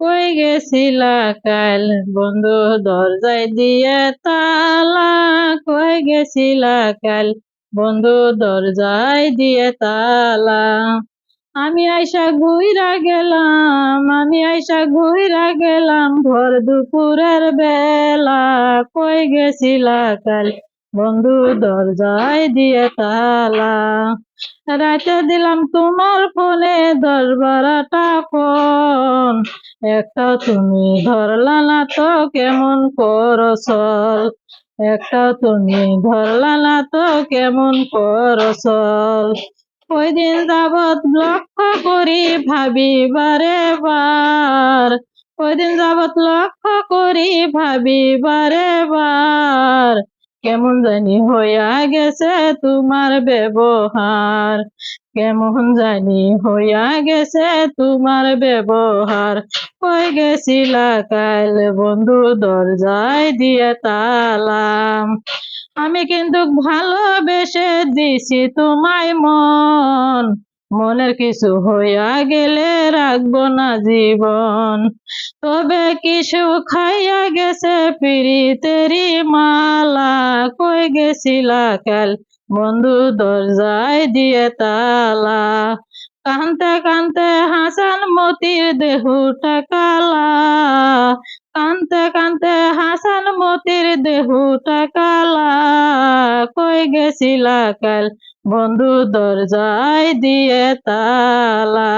কই গেছিলা কাল বন্ধু দরজায় দিয়ে তালা? কই গেছিলা কাল বন্ধু দরজায় দিয়ে তালা? আমি আইসা ঘুইরা গেলাম ভর দুপুরের বেলা। কই গেছিলা কাল বন্ধু দরজায় দিয়ে তালা? রাতে দিলাম তোমার ফোনে 10-12টা ফোন, একটাও তুমি ধরলা না তো কেমন করছল? একটাও তুমি ধরলা না তো কেমন করছল? কয়দিন যাবৎ লক্ষ্য করি ভাবি বারে বার, কয়দিন যাবৎ লক্ষ্য করি ভাবি বারে বার, কেমন জানি হইয়া গেছে তোমার ব্যবহার, কেমন জানি হইয়া গেছে তোমার ব্যবহার। কই গেছিলা কাল বন্ধু দরজায় দিয়ে তালা? আমি কিন্তু ভালোবেসে দিছি তোমায় মন, মনের কিছু হইয়া গেলে রাখবো না জীবন। তবে কিছু খাইয়া গেছে পিরিতেরি মালা। কই গেছিলা কাল বন্ধু দরজায় দিয়ে তালা? কানতে কানতে হাসান মতির দেহুটা কালা, কানতে কানতে হাসান মতির দেহুটা কালা। কই গেছিলা কাল বন্ধু দরজায় দিয়ে তালা?